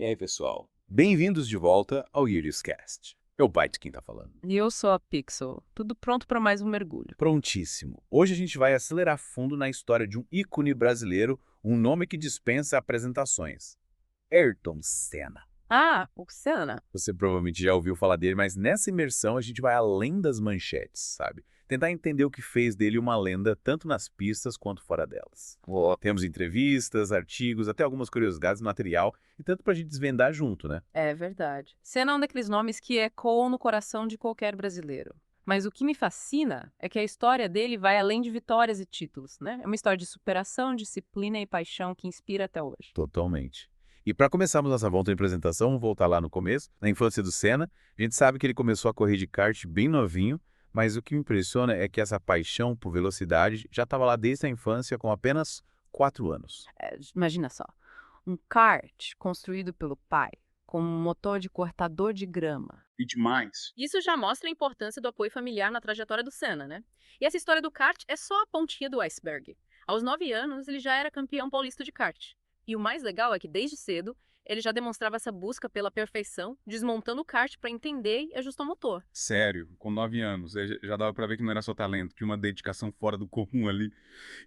E aí, pessoal? Bem-vindos de volta ao Cast. É o Byte quem tá falando. E eu sou a Pixel. Tudo pronto para mais um mergulho. Prontíssimo. Hoje a gente vai acelerar fundo na história de um ícone brasileiro, um nome que dispensa apresentações. Ayrton Senna. Ah, Oceana. Você provavelmente já ouviu falar dele, mas nessa imersão a gente vai além das manchetes, sabe? Tentar entender o que fez dele uma lenda tanto nas pistas quanto fora delas. Temos entrevistas, artigos, até algumas curiosidades no material, e tanto pra gente desvendar junto, né? É verdade. Senna é um daqueles nomes que ecoam no coração de qualquer brasileiro. Mas o que me fascina é que a história dele vai além de vitórias e títulos, né? É uma história de superação, disciplina e paixão que inspira até hoje. Totalmente. E para começarmos nossa volta em apresentação, vamos voltar lá no começo, na infância do Senna. A gente sabe que ele começou a correr de kart bem novinho, mas o que me impressiona é que essa paixão por velocidade já estava lá desde a infância com apenas 4 anos. Imagina só, um kart construído pelo pai, com um motor de cortador de grama. E demais. Isso já mostra a importância do apoio familiar na trajetória do Senna, né? E essa história do kart é só a pontinha do iceberg. Aos 9 anos, ele já era campeão paulista de kart. E o mais legal é que, desde cedo, ele já demonstrava essa busca pela perfeição, desmontando o kart para entender e ajustar o motor. Sério, com 9 anos, já dava pra ver que não era só talento, tinha uma dedicação fora do comum ali.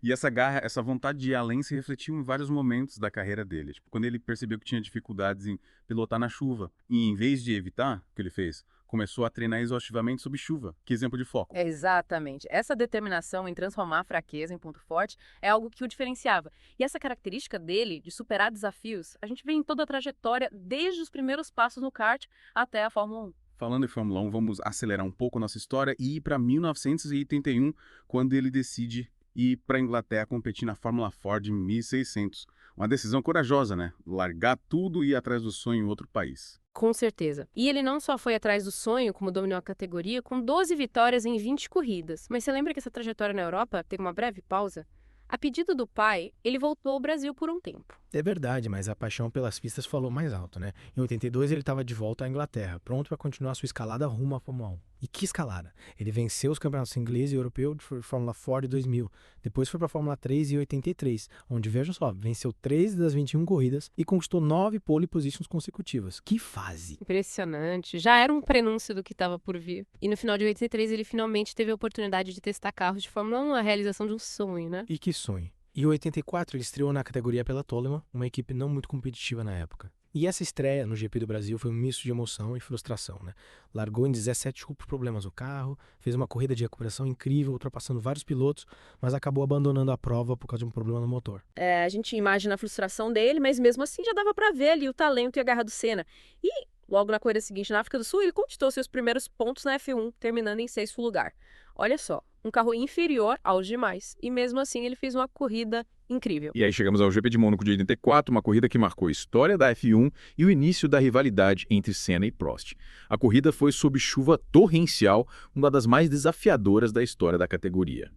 E essa garra, essa vontade de ir além se refletiu em vários momentos da carreira dele. Tipo, quando ele percebeu que tinha dificuldades em pilotar na chuva, e em vez de evitar, o que ele fez? Começou a treinar exaustivamente sob chuva. Que exemplo de foco. Exatamente. Essa determinação em transformar a fraqueza em ponto forte é algo que o diferenciava. E essa característica dele, de superar desafios, a gente vê em toda a trajetória, desde os primeiros passos no kart até a Fórmula 1. Falando em Fórmula 1, vamos acelerar um pouco a nossa história e ir para 1981, quando ele decide ir para a Inglaterra competir na Fórmula Ford em 1600. Uma decisão corajosa, né? Largar tudo e ir atrás do sonho em outro país. Com certeza. E ele não só foi atrás do sonho, como dominou a categoria, com 12 vitórias em 20 corridas. Mas você lembra que essa trajetória na Europa teve uma breve pausa? A pedido do pai, ele voltou ao Brasil por um tempo. É verdade, mas a paixão pelas pistas falou mais alto, né? Em 82 ele estava de volta à Inglaterra, pronto para continuar sua escalada rumo à Fórmula 1. E que escalada! Ele venceu os campeonatos inglês e europeu de Fórmula Ford em 2000. Depois foi para a Fórmula 3 em 83, onde, vejam só, venceu 13 das 21 corridas e conquistou 9 pole positions consecutivas. Que fase! Impressionante. Já era um prenúncio do que estava por vir. E no final de 83 ele finalmente teve a oportunidade de testar carros de Fórmula 1, a realização de um sonho, né? E que sonho! Em 84 ele estreou na categoria pela Toleman, uma equipe não muito competitiva na época. E essa estreia no GP do Brasil foi um misto de emoção e frustração, né? Largou em 17 por problemas no carro, fez uma corrida de recuperação incrível, ultrapassando vários pilotos, mas acabou abandonando a prova por causa de um problema no motor. A gente imagina a frustração dele, mas mesmo assim já dava pra ver ali o talento e a garra do Senna. E logo na corrida seguinte, na África do Sul, ele conquistou seus primeiros pontos na F1, terminando em 6º lugar. Olha só, um carro inferior aos demais, e mesmo assim ele fez uma corrida incrível. E aí chegamos ao GP de Mônaco de 84, uma corrida que marcou a história da F1 e o início da rivalidade entre Senna e Prost. A corrida foi sob chuva torrencial, uma das mais desafiadoras da história da categoria.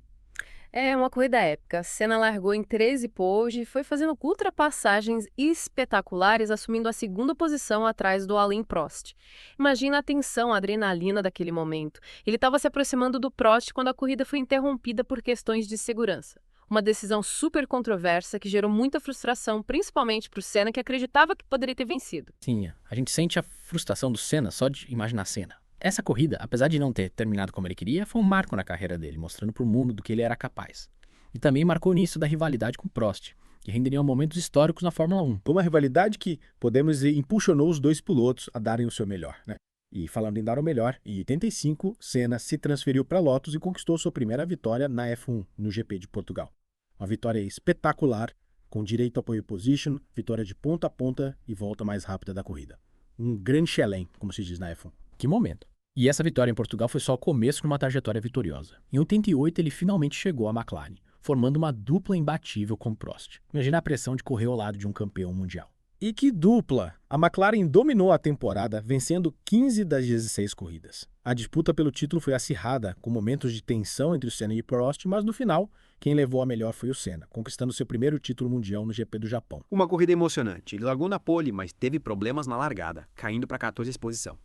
É uma corrida épica. Senna largou em 13 poles e foi fazendo ultrapassagens espetaculares, assumindo a 2ª posição atrás do Alain Prost. Imagina a tensão, a adrenalina daquele momento. Ele estava se aproximando do Prost quando a corrida foi interrompida por questões de segurança. Uma decisão super controversa que gerou muita frustração, principalmente para o Senna, que acreditava que poderia ter vencido. Sim, a gente sente a frustração do Senna só de imaginar a cena. Essa corrida, apesar de não ter terminado como ele queria, foi um marco na carreira dele, mostrando para o mundo do que ele era capaz. E também marcou o início da rivalidade com Prost, que renderiam momentos históricos na Fórmula 1. Uma rivalidade que, podemos dizer, impulsionou os dois pilotos a darem o seu melhor, né? E falando em dar o melhor, em 85, Senna se transferiu para Lotus e conquistou sua primeira vitória na F1, no GP de Portugal. Uma vitória espetacular, com direito a pole position, vitória de ponta a ponta e volta mais rápida da corrida. Um grande chelém, como se diz na F1. Que momento! E essa vitória em Portugal foi só o começo de uma trajetória vitoriosa. Em 88 ele finalmente chegou à McLaren, formando uma dupla imbatível com Prost. Imagina a pressão de correr ao lado de um campeão mundial. E que dupla! A McLaren dominou a temporada, vencendo 15 das 16 corridas. A disputa pelo título foi acirrada, com momentos de tensão entre o Senna e Prost, mas no final, quem levou a melhor foi o Senna, conquistando seu primeiro título mundial no GP do Japão. Uma corrida emocionante. Ele largou na pole, mas teve problemas na largada, caindo para a 14ª posição.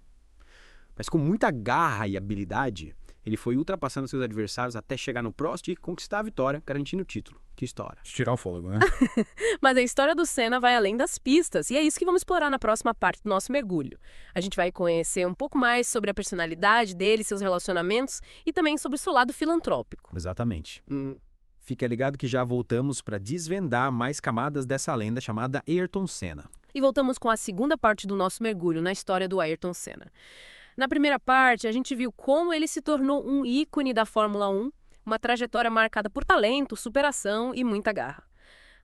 Mas com muita garra e habilidade, Ele foi ultrapassando seus adversários até chegar no Prost e conquistar a vitória, garantindo o título. Que história. Tirar o fôlego, né? Mas a história do Senna vai além das pistas, e é isso que vamos explorar na próxima parte do nosso mergulho. A gente vai conhecer um pouco mais sobre a personalidade dele, seus relacionamentos e também sobre o seu lado filantrópico. Exatamente. Fica ligado que já voltamos para desvendar mais camadas dessa lenda chamada Ayrton Senna. E voltamos com a segunda parte do nosso mergulho na história do Ayrton Senna. Na primeira parte, a gente viu como ele se tornou um ícone da Fórmula 1, uma trajetória marcada por talento, superação e muita garra.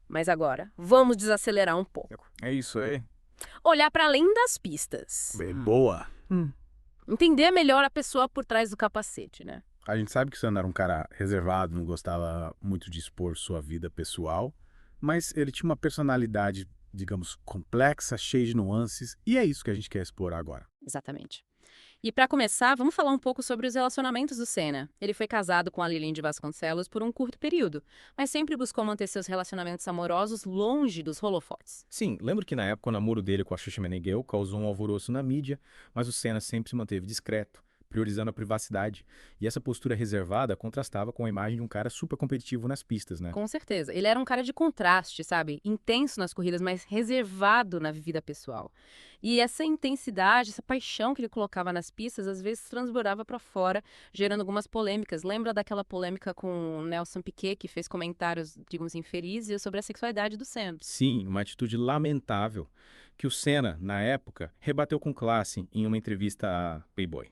Mas agora, vamos desacelerar um pouco. É isso aí. Olhar para além das pistas. Boa. Entender melhor a pessoa por trás do capacete, né? A gente sabe que o Senna era um cara reservado, não gostava muito de expor sua vida pessoal, mas ele tinha uma personalidade, digamos, complexa, cheia de nuances, e é isso que a gente quer explorar agora. Exatamente. E para começar, vamos falar um pouco sobre os relacionamentos do Senna. Ele foi casado com a Lilian de Vasconcelos por um curto período, mas sempre buscou manter seus relacionamentos amorosos longe dos holofotes. Sim, lembro que na época o namoro dele com a Xuxa Meneghel causou um alvoroço na mídia, mas o Senna sempre se manteve discreto, priorizando a privacidade. E essa postura reservada contrastava com a imagem de um cara super competitivo nas pistas, né? Com certeza. Ele era um cara de contraste, sabe? Intenso nas corridas, mas reservado na vida pessoal. E essa intensidade, essa paixão que ele colocava nas pistas, às vezes transbordava para fora, gerando algumas polêmicas. Lembra daquela polêmica com o Nelson Piquet, que fez comentários, digamos, infelizes sobre a sexualidade do Senna? Sim, uma atitude lamentável que o Senna, na época, rebateu com classe em uma entrevista a Playboy.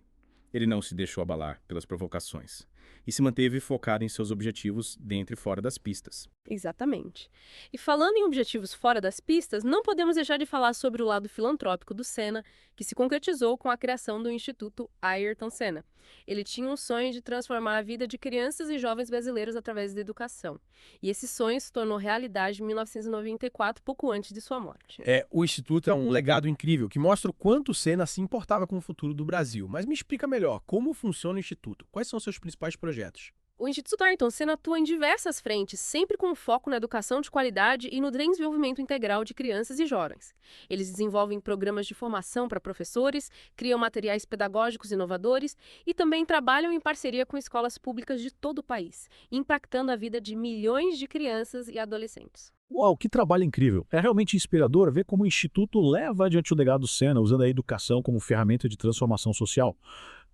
Ele não se deixou abalar pelas provocações e se manteve focado em seus objetivos dentro e fora das pistas. Exatamente. E falando em objetivos fora das pistas, não podemos deixar de falar sobre o lado filantrópico do Senna, que se concretizou com a criação do Instituto Ayrton Senna. Ele tinha um sonho de transformar a vida de crianças e jovens brasileiros através da educação. E esse sonho se tornou realidade em 1994, pouco antes de sua morte. O Instituto é um legado incrível que mostra o quanto o Senna se importava com o futuro do Brasil. Mas me explica melhor, como funciona o Instituto? Quais são os seus principais projetos? O Instituto Ayrton Senna atua em diversas frentes, sempre com foco na educação de qualidade e no desenvolvimento integral de crianças e jovens. Eles desenvolvem programas de formação para professores, criam materiais pedagógicos inovadores e também trabalham em parceria com escolas públicas de todo o país, impactando a vida de milhões de crianças e adolescentes. Uau, que trabalho incrível! É realmente inspirador ver como o Instituto leva adiante o legado do Senna, usando a educação como ferramenta de transformação social.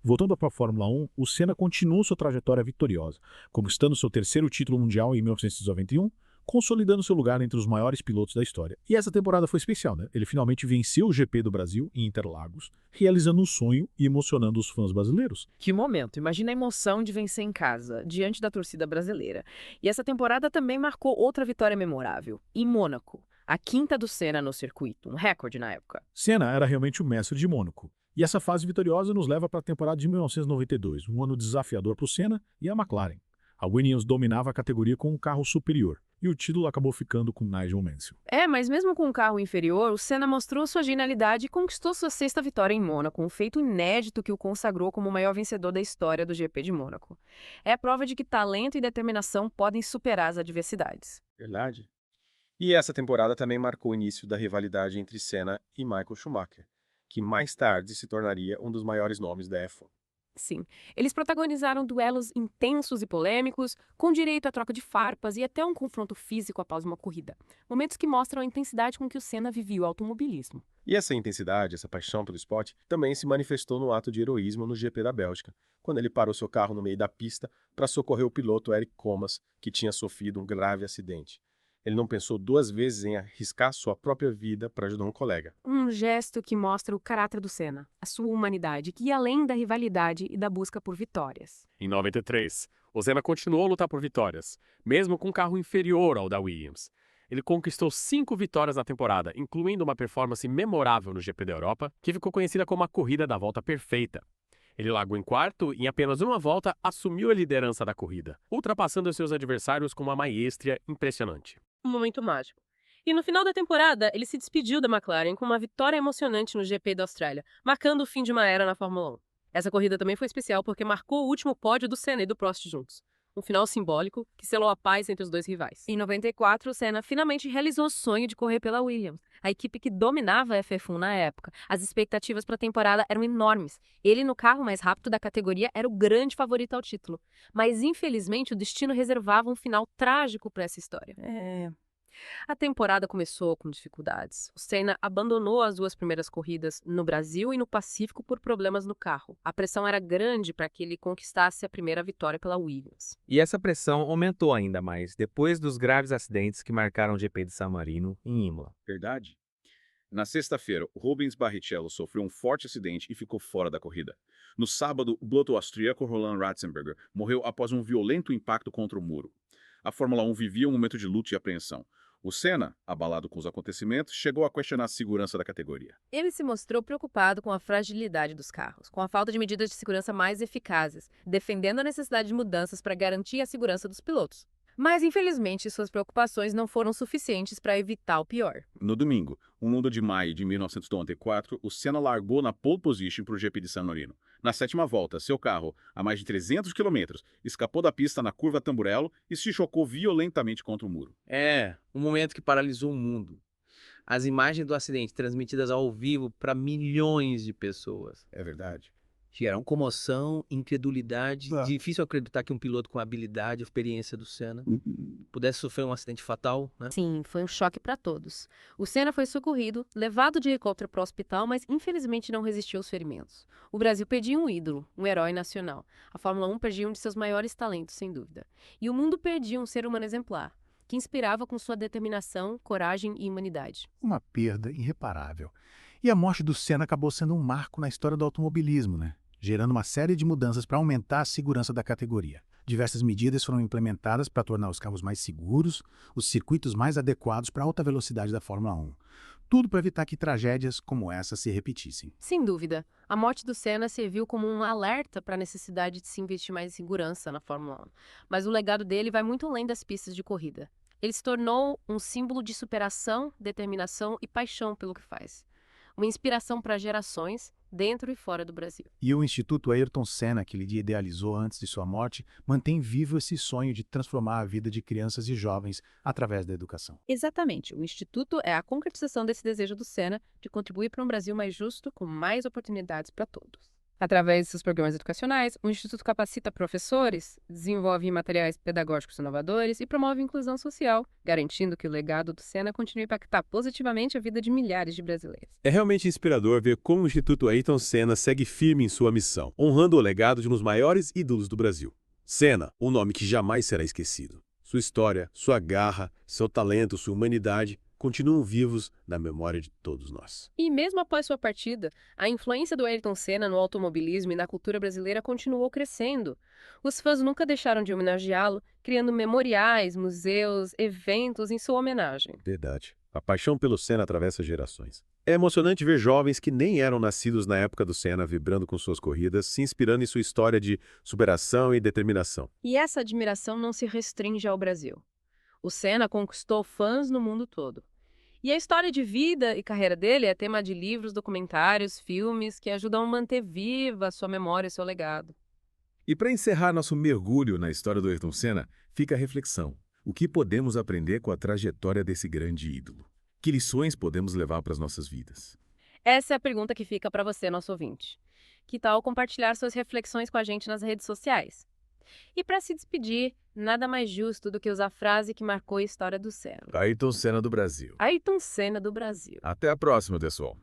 Voltando para a Fórmula 1, o Senna continuou sua trajetória vitoriosa, conquistando seu terceiro título mundial em 1991, consolidando seu lugar entre os maiores pilotos da história. E essa temporada foi especial, né? Ele finalmente venceu o GP do Brasil em Interlagos, realizando um sonho e emocionando os fãs brasileiros. Que momento! Imagina a emoção de vencer em casa, diante da torcida brasileira. E essa temporada também marcou outra vitória memorável, em Mônaco, a quinta do Senna no circuito, um recorde na época. Senna era realmente o mestre de Mônaco. E essa fase vitoriosa nos leva para a temporada de 1992, um ano desafiador para o Senna e a McLaren. A Williams dominava a categoria com um carro superior, e o título acabou ficando com Nigel Mansell. Mas mesmo com um carro inferior, o Senna mostrou sua genialidade e conquistou sua sexta vitória em Mônaco, um feito inédito que o consagrou como o maior vencedor da história do GP de Mônaco. É a prova de que talento e determinação podem superar as adversidades. Verdade. E essa temporada também marcou o início da rivalidade entre Senna e Michael Schumacher, que mais tarde se tornaria um dos maiores nomes da F1. Sim, eles protagonizaram duelos intensos e polêmicos, com direito à troca de farpas e até um confronto físico após uma corrida. Momentos que mostram a intensidade com que o Senna vivia o automobilismo. E essa intensidade, essa paixão pelo esporte, também se manifestou no ato de heroísmo no GP da Bélgica, quando ele parou seu carro no meio da pista para socorrer o piloto Eric Comas, que tinha sofrido um grave acidente. Ele não pensou duas vezes em arriscar sua própria vida para ajudar um colega. Um gesto que mostra o caráter do Senna, a sua humanidade, que ia além da rivalidade e da busca por vitórias. Em 93, o Senna continuou a lutar por vitórias, mesmo com um carro inferior ao da Williams. Ele conquistou 5 vitórias na temporada, incluindo uma performance memorável no GP da Europa, que ficou conhecida como a corrida da volta perfeita. Ele largou em quarto e em apenas uma volta assumiu a liderança da corrida, ultrapassando seus adversários com uma maestria impressionante. Um momento mágico. E no final da temporada, ele se despediu da McLaren com uma vitória emocionante no GP da Austrália, marcando o fim de uma era na Fórmula 1. Essa corrida também foi especial porque marcou o último pódio do Senna e do Prost juntos. Um final simbólico que selou a paz entre os dois rivais. Em 94, o Senna finalmente realizou o sonho de correr pela Williams. a equipe que dominava a F1 na época. As expectativas para a temporada eram enormes. Ele, no carro mais rápido da categoria, era o grande favorito ao título. Mas, infelizmente, o destino reservava um final trágico para essa história. A temporada começou com dificuldades. O Senna abandonou as 2 primeiras corridas no Brasil e no Pacífico por problemas no carro. A pressão era grande para que ele conquistasse a primeira vitória pela Williams. E essa pressão aumentou ainda mais depois dos graves acidentes que marcaram o GP de San Marino em Imola. Verdade? Na sexta-feira, Rubens Barrichello sofreu um forte acidente e ficou fora da corrida. No sábado, o piloto austríaco Roland Ratzenberger morreu após um violento impacto contra o muro. A Fórmula 1 vivia um momento de luto e apreensão. O Senna, abalado com os acontecimentos, chegou a questionar a segurança da categoria. Ele se mostrou preocupado com a fragilidade dos carros, com a falta de medidas de segurança mais eficazes, defendendo a necessidade de mudanças para garantir a segurança dos pilotos. Mas, infelizmente, suas preocupações não foram suficientes para evitar o pior. No domingo, 1 de maio de 1994, o Senna largou na pole position para o GP de San Marino. Na 7ª volta, seu carro, a mais de 300 km, escapou da pista na curva Tamburello e se chocou violentamente contra o muro. Um momento que paralisou o mundo. As imagens do acidente transmitidas ao vivo para milhões de pessoas. É verdade. Geraram comoção, incredulidade. Difícil acreditar que um piloto com a habilidade e experiência do Senna pudesse sofrer um acidente fatal, né? Sim, foi um choque para todos. O Senna foi socorrido, levado de helicóptero para o hospital, mas infelizmente não resistiu aos ferimentos. O Brasil perdia um ídolo, um herói nacional. A Fórmula 1 perdia um de seus maiores talentos, sem dúvida. E o mundo perdia um ser humano exemplar, que inspirava com sua determinação, coragem e humanidade. Uma perda irreparável. E a morte do Senna acabou sendo um marco na história do automobilismo, né? Gerando uma série de mudanças para aumentar a segurança da categoria. Diversas medidas foram implementadas para tornar os carros mais seguros, os circuitos mais adequados para a alta velocidade da Fórmula 1. Tudo para evitar que tragédias como essa se repetissem. Sem dúvida, a morte do Senna serviu como um alerta para a necessidade de se investir mais em segurança na Fórmula 1. Mas o legado dele vai muito além das pistas de corrida. Ele se tornou um símbolo de superação, determinação e paixão pelo que faz. Uma inspiração para gerações, dentro e fora do Brasil. E o Instituto Ayrton Senna, que ele idealizou antes de sua morte, mantém vivo esse sonho de transformar a vida de crianças e jovens através da educação. Exatamente. O Instituto é a concretização desse desejo do Senna de contribuir para um Brasil mais justo, com mais oportunidades para todos. Através de seus programas educacionais, o Instituto capacita professores, desenvolve materiais pedagógicos inovadores e promove inclusão social, garantindo que o legado do Senna continue a impactar positivamente a vida de milhares de brasileiros. É realmente inspirador ver como o Instituto Ayrton Senna segue firme em sua missão, honrando o legado de um dos maiores ídolos do Brasil. Senna, um nome que jamais será esquecido. Sua história, sua garra, seu talento, sua humanidade continuam vivos na memória de todos nós. E mesmo após sua partida, a influência do Ayrton Senna no automobilismo e na cultura brasileira continuou crescendo. Os fãs nunca deixaram de homenageá-lo, criando memoriais, museus, eventos em sua homenagem. Verdade. A paixão pelo Senna atravessa gerações. É emocionante ver jovens que nem eram nascidos na época do Senna vibrando com suas corridas, se inspirando em sua história de superação e determinação. E essa admiração não se restringe ao Brasil. O Senna conquistou fãs no mundo todo. E a história de vida e carreira dele é tema de livros, documentários, filmes que ajudam a manter viva a sua memória e seu legado. E para encerrar nosso mergulho na história do Ayrton Senna, fica a reflexão. O que podemos aprender com a trajetória desse grande ídolo? Que lições podemos levar para as nossas vidas? Essa é a pergunta que fica para você, nosso ouvinte. Que tal compartilhar suas reflexões com a gente nas redes sociais? E para se despedir, nada mais justo do que usar a frase que marcou a história do Senna. Ayrton Senna do Brasil. Ayrton Senna do Brasil. Até a próxima, pessoal.